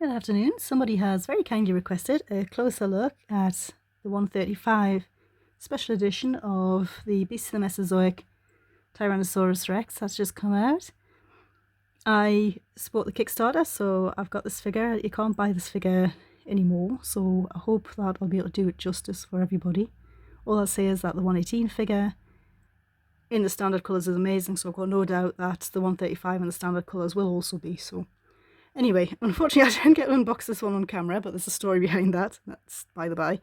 Good afternoon. Somebody has very kindly requested a closer look at the 135 special edition of the Beasts of the Mesozoic Tyrannosaurus Rex that's just come out. I support the Kickstarter, so I've got this figure. You can't buy this figure anymore, so I hope that I'll be able to do it justice for everybody. All I'll say is that the 118 figure in the standard colours is amazing, so I've got no doubt that the 135 in the standard colours will also be so. Anyway, unfortunately I didn't get to unbox this one on camera, but there's a story behind that. That's by the by.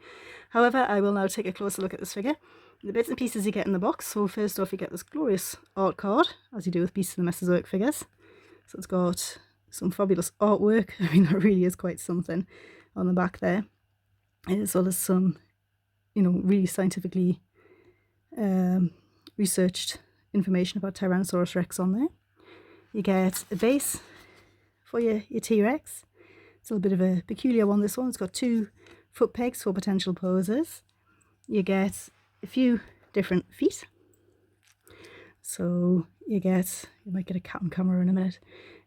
However, I will now take a closer look at this figure. The bits and pieces you get in the box. So first off, you get this glorious art card, as you do with Beasts of the Mesozoic figures. So it's got some fabulous artwork. I mean, that really is quite something on the back there. As well as some, really scientifically researched information about Tyrannosaurus Rex on there. You get a base for your T-Rex. It's a little bit of a peculiar one, this one. It's got 2 foot pegs for potential poses. You get a few different feet. So you might get a cat on camera in a minute.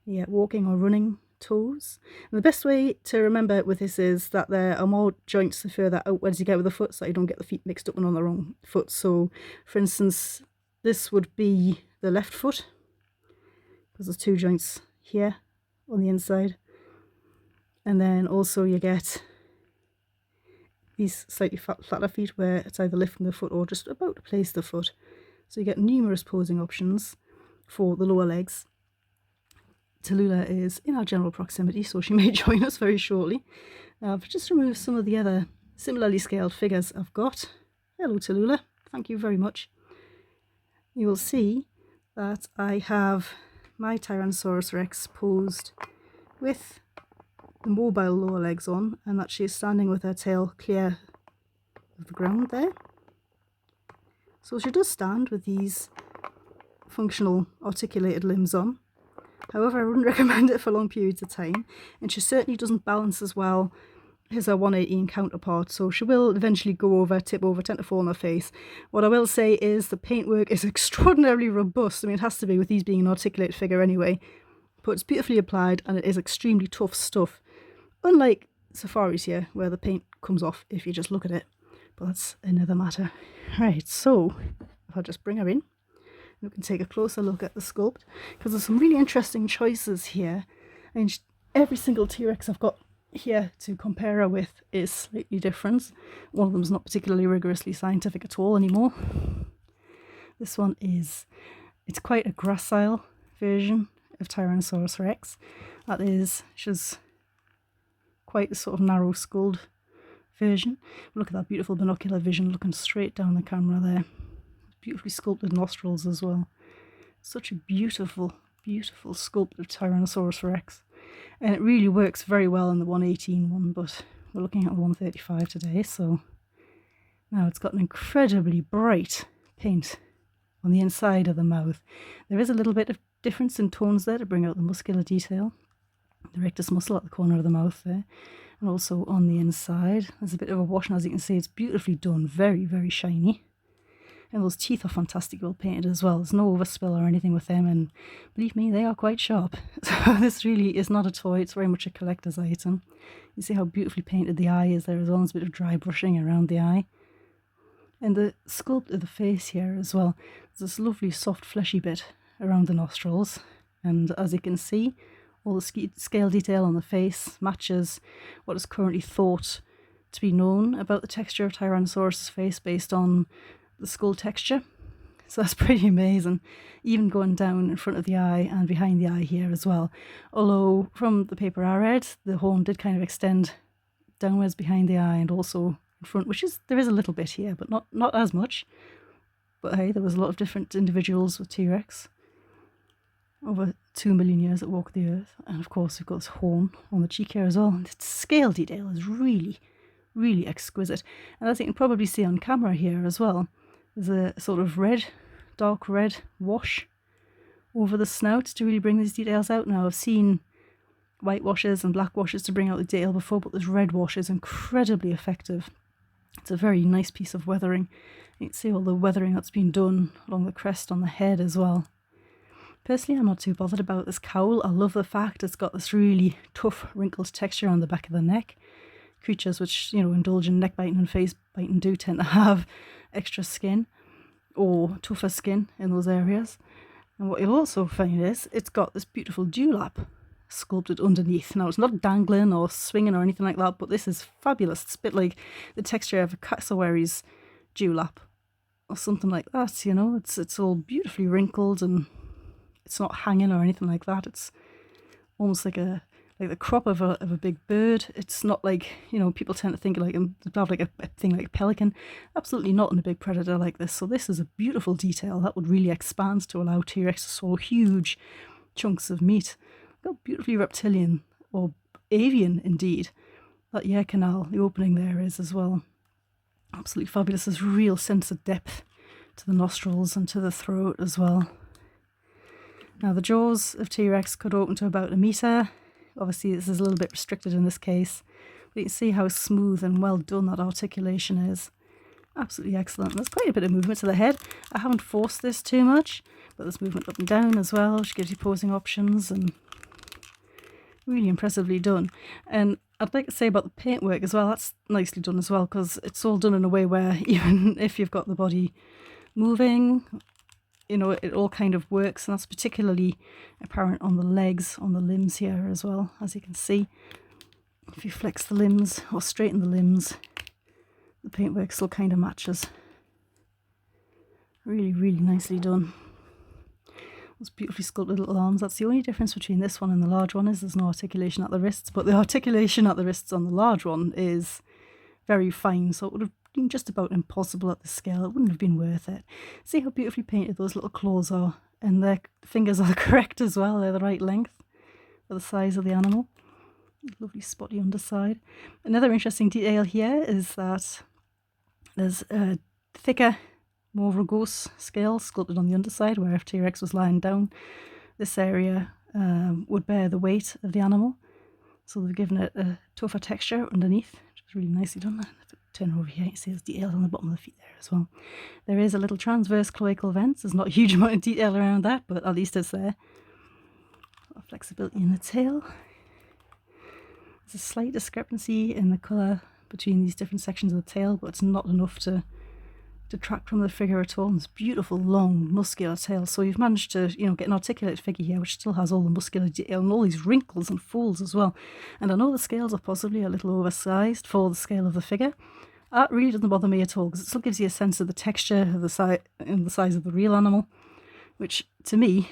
You get walking or running toes. And the best way to remember with this is that there are more joints the further outwards you get with the foot, so you don't get the feet mixed up and on the wrong foot. So for instance, this would be the left foot, because there's 2 joints here on the inside, and then also you get these slightly flatter feet where it's either lifting the foot or just about to place the foot. So you get numerous posing options for the lower legs. Tallulah is in our general proximity, so she may join us very shortly. I've just removed some of the other similarly scaled figures I've got. Hello Tallulah, thank you very much. You will see that I have my Tyrannosaurus Rex posed with the mobile lower legs on, and that she is standing with her tail clear of the ground there. So she does stand with these functional articulated limbs on. However, I wouldn't recommend it for long periods of time, and she certainly doesn't balance as well as her 118 counterpart, so she will eventually tip over, tend to fall on her face. What I will say is the paintwork is extraordinarily robust. I mean, it has to be with these being an articulated figure anyway, but it's beautifully applied and it is extremely tough stuff. Unlike Safaris here, where the paint comes off if you just look at it, but that's another matter. Right, so if I just bring her in, we can take a closer look at the sculpt, because there's some really interesting choices here, and every single T-Rex I've got here to compare her with is slightly different. One of them is not particularly rigorously scientific at all anymore. This one it's quite a gracile version of Tyrannosaurus Rex. That is, she's quite a sort of narrow skulled version. Look at that beautiful binocular vision looking straight down the camera there. Beautifully sculpted nostrils as well. Such a beautiful, beautiful sculpt of Tyrannosaurus Rex. And it really works very well in the 118 one, but we're looking at the 135 today, so now it's got an incredibly bright paint on the inside of the mouth. There is a little bit of difference in tones there to bring out the muscular detail. The rectus muscle at the corner of the mouth there, and also on the inside. There's a bit of a wash, and as you can see, it's beautifully done, very, very shiny. And those teeth are fantastic, well painted as well. There's no overspill or anything with them, and believe me, they are quite sharp. So this really is not a toy, it's very much a collector's item. You see how beautifully painted the eye is there as well. There's a bit of dry brushing around the eye. And the sculpt of the face here as well. There's this lovely soft fleshy bit around the nostrils. And as you can see, all the scale detail on the face matches what is currently thought to be known about the texture of Tyrannosaurus' face based on the skull texture. So that's pretty amazing, even going down in front of the eye and behind the eye here as well. Although from the paper I read, the horn did kind of extend downwards behind the eye and also in front, there is a little bit here, but not as much. But hey, there was a lot of different individuals with T-Rex over 2 million years that walked the earth, and of course we've got this horn on the cheek here as well, and the scale detail is really, really exquisite. And as you can probably see on camera here as well, there's a sort of dark red wash over the snout to really bring these details out. Now I've seen white washes and black washes to bring out the detail before, but this red wash is incredibly effective. It's a very nice piece of weathering. You can see all the weathering that's been done along the crest on the head as well. Personally, I'm not too bothered about this cowl. I love the fact it's got this really tough, wrinkled texture on the back of the neck. Creatures which, you know, indulge in neck biting and face biting do tend to have extra skin or tougher skin in those areas. And what you'll also find is it's got this beautiful dewlap sculpted underneath. Now, it's not dangling or swinging or anything like that, but this is fabulous. It's a bit like the texture of a cassowary's dewlap or something like that, you know. It's all beautifully wrinkled and it's not hanging or anything like that. It's almost like the crop of a big bird. It's not like, you know, people tend to think like have like a thing like a pelican. Absolutely not in a big predator like this. So this is a beautiful detail that would really expand to allow T-Rex to swallow huge chunks of meat. Got beautifully reptilian or avian indeed. That ear canal, the opening there is as well. Absolutely fabulous. There's real sense of depth to the nostrils and to the throat as well. Now the jaws of T-Rex could open to about 1 metre. Obviously this is a little bit restricted in this case, but you can see how smooth and well done that articulation is. Absolutely excellent. There's quite a bit of movement to the head. I haven't forced this too much, but there's movement up and down as well, which gives you posing options, and really impressively done. And I'd like to say about the paintwork as well, that's nicely done as well, because it's all done in a way where even if you've got the body moving, you know, it all kind of works, and that's particularly apparent on the legs, on the limbs here as well, as you can see. If you flex the limbs or straighten the limbs, the paintwork still kind of matches. Really, really nicely done. Those beautifully sculpted little arms. That's the only difference between this one and the large one, is there's no articulation at the wrists, but the articulation at the wrists on the large one is very fine, so it would have been just about impossible at the scale. It wouldn't have been worth it. See how beautifully painted those little claws are, and their fingers are correct as well. They're the right length for the size of the animal. Lovely spotty underside. Another interesting detail here is that there's a thicker, more rugose scale sculpted on the underside, where if T-Rex was lying down, this area would bear the weight of the animal. So they've given it a tougher texture underneath, which is really nicely done. Turn over here, you see there's details on the bottom of the feet there as well. There is a little transverse cloacal vent. There's not a huge amount of detail around that, but at least it's there. Flexibility in the tail. There's a slight discrepancy in the colour between these different sections of the tail, but it's not enough to detract from the figure at all. And this beautiful, long, muscular tail. So you've managed to, you know, get an articulated figure here, which still has all the muscular detail and all these wrinkles and folds as well. And I know the scales are possibly a little oversized for the scale of the figure. That really doesn't bother me at all, because it still gives you a sense of the texture of the size and the size of the real animal, which to me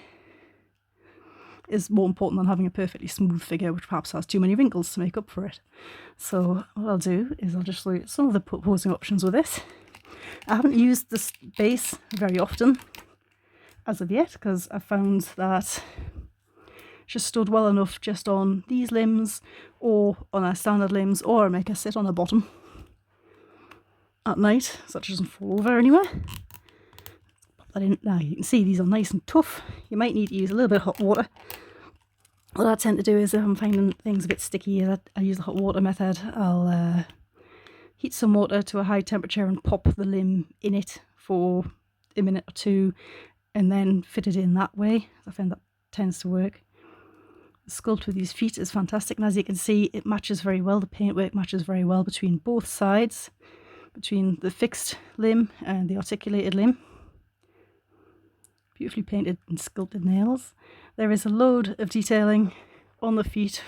is more important than having a perfectly smooth figure, which perhaps has too many wrinkles to make up for it. So what I'll do is I'll just show you some of the posing options with this. I haven't used this base very often as of yet, because I found that she stood well enough just on these limbs or on our standard limbs, or I make her sit on her bottom at night so that she doesn't fall over anywhere. Pop that in. Now you can see these are nice and tough. You might need to use a little bit of hot water. What I tend to do is if I'm finding things a bit sticky, I use the hot water method. I'll heat some water to a high temperature and pop the limb in it for a minute or two, and then fit it in that way. I find that tends to work. The sculpt with these feet is fantastic, and as you can see, it matches very well. The paintwork matches very well between both sides, between the fixed limb and the articulated limb. Beautifully painted and sculpted nails. There is a load of detailing on the feet,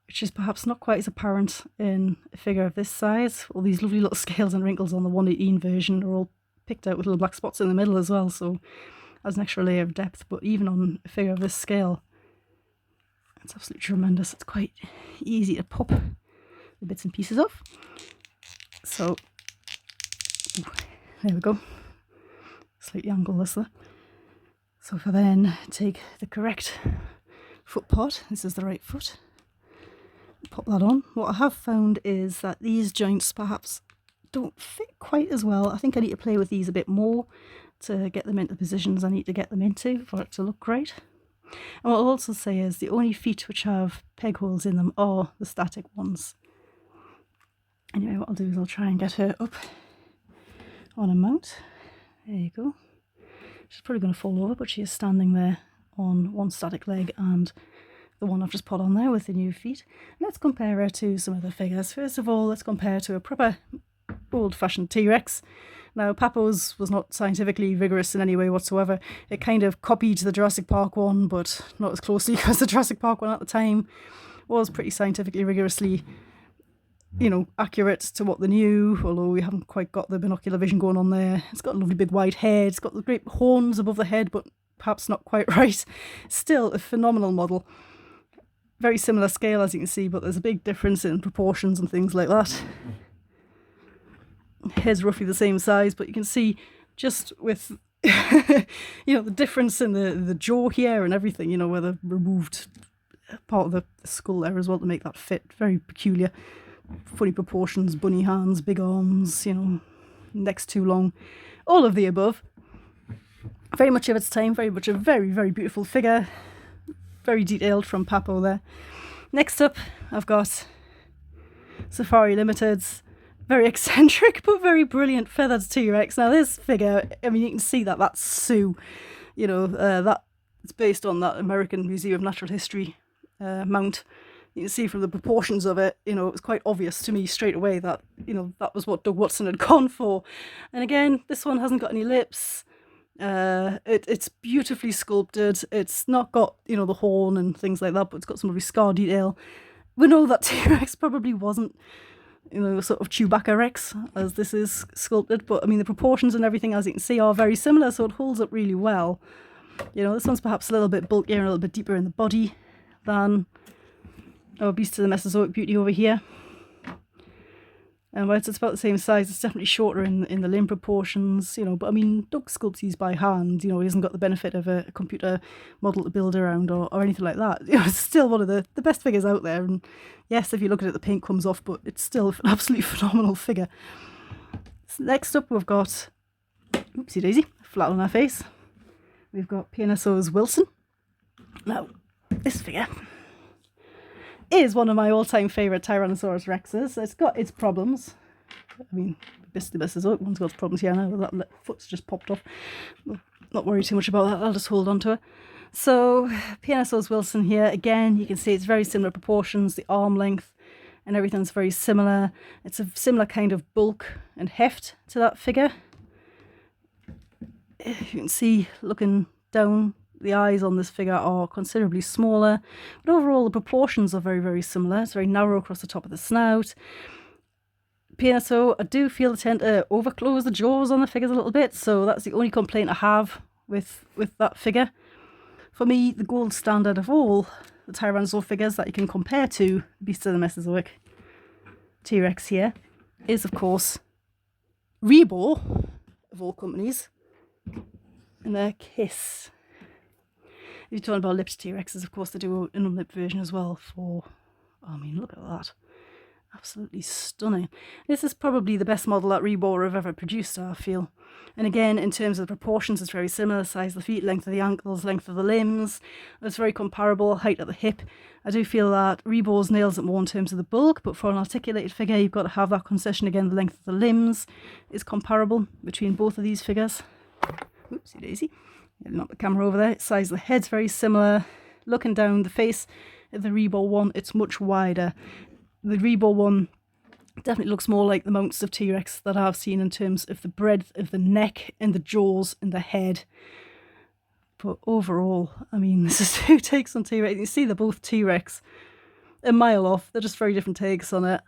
which is perhaps not quite as apparent in a figure of this size. All these lovely little scales and wrinkles on the 118 version are all picked out with little black spots in the middle as well, so as an extra layer of depth. But even on a figure of this scale, it's absolutely tremendous. It's quite easy to pop the bits and pieces off. So there we go. Slightly angle this there. So if I then take the correct foot part, this is the right foot, pop that on. What I have found is that these joints perhaps don't fit quite as well. I think I need to play with these a bit more to get them into positions I need to get them into for it to look great. And what I'll also say is the only feet which have peg holes in them are the static ones. Anyway, what I'll do is I'll try and get her up on a mount. There you go. She's probably going to fall over, but she is standing there on one static leg and the one I've just put on there with the new feet. Let's compare her to some other figures. First of all, let's compare her to a proper old-fashioned T-Rex. Now, Papo's was not scientifically rigorous in any way whatsoever. It kind of copied the Jurassic Park one, but not as closely because the Jurassic Park one at the time was pretty scientifically rigorously, you know, accurate to what they knew, although we haven't quite got the binocular vision going on there. It's got a lovely big wide head, it's got the great horns above the head, but perhaps not quite right. Still a phenomenal model. Very similar scale, as you can see, but there's a big difference in proportions and things like that. Head's roughly the same size, but you can see just with you know, the difference in the jaw here and everything, you know, where they've removed part of the skull there as well to make that fit. Very peculiar. Funny proportions, bunny hands, big arms, you know, neck's too long. All of the above. Very much of its time, very much a very, very beautiful figure. Very detailed from Papo there. Next up, I've got Safari Limited's very eccentric but very brilliant feathered T-Rex. Now this figure, I mean, you can see that that's Sue. You know, that it's based on that American Museum of Natural History mount. You can see from the proportions of it, you know, it was quite obvious to me straight away that, you know, that was what Doug Watson had gone for. And again, this one hasn't got any lips. It's beautifully sculpted. It's not got, you know, the horn and things like that, but it's got some lovely scar detail. We know that T-Rex probably wasn't, you know, sort of Chewbacca Rex as this is sculpted, but I mean the proportions and everything, as you can see, are very similar, so it holds up really well. You know, this one's perhaps a little bit bulkier and a little bit deeper in the body than our Beast of the Mesozoic beauty over here. And while it's about the same size, it's definitely shorter in the limb proportions, you know, but I mean, Doug sculpts these by hand, you know, he hasn't got the benefit of a computer model to build around or anything like that. You know, it's still one of the best figures out there, and yes, if you look at it, the paint comes off, but it's still an absolutely phenomenal figure. So next up, we've got, oopsie daisy, flat on our face, we've got Tyrannosaurus Wilson. Now, this figure is one of my all-time favourite Tyrannosaurus Rexes. It's got its problems. I mean, Beast of the Mesozoic one's got problems here now. That foot's just popped off. We'll not worry too much about that. I'll just hold on to it. So, Tyrannosaurus Wilson here. Again, you can see it's very similar proportions. The arm length and everything's very similar. It's a similar kind of bulk and heft to that figure. You can see, looking down, the eyes on this figure are considerably smaller, but overall the proportions are very, very similar. It's very narrow across the top of the snout. PNSO, I do feel they tend to overclose the jaws on the figures a little bit, so that's the only complaint I have with that figure. For me, the gold standard of all the Tyrannosaur figures that you can compare to Beast of the Mesozoic T-Rex here is, of course, Rebo, of all companies, and their Kiss. If you're talking about lipped T-Rexes, of course, they do an unlipped version as well for, I mean, look at that. Absolutely stunning. This is probably the best model that Rebo have ever produced, I feel. And again, in terms of the proportions, it's very similar. Size of the feet, length of the ankles, length of the limbs. It's very comparable, height at the hip. I do feel that Rebo's nails it more in terms of the bulk, but for an articulated figure, you've got to have that concession again. The length of the limbs is comparable between both of these figures. Oopsie daisy. Knock the camera over there. Size of the head's very similar. Looking down the face of the Rebo one, it's much wider. The Rebo one definitely looks more like the mounts of T-Rex that I've seen in terms of the breadth of the neck and the jaws and the head. But overall, I mean, this is two takes on T-Rex. You see they're both T-Rex. A mile off. They're just very different takes on it.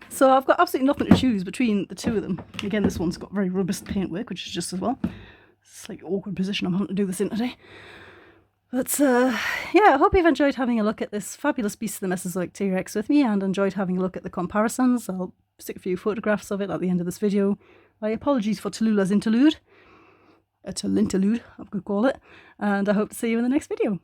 So I've got absolutely nothing to choose between the two of them. Again, this one's got very robust paintwork, which is just as well. Slightly awkward position I'm having to do this in today. But yeah, I hope you've enjoyed having a look at this fabulous Beast of the Mesozoic T-Rex with me and enjoyed having a look at the comparisons. I'll stick a few photographs of it at the end of this video. My apologies for Tallulah's interlude. A Tallinterlude, I could call it. And I hope to see you in the next video.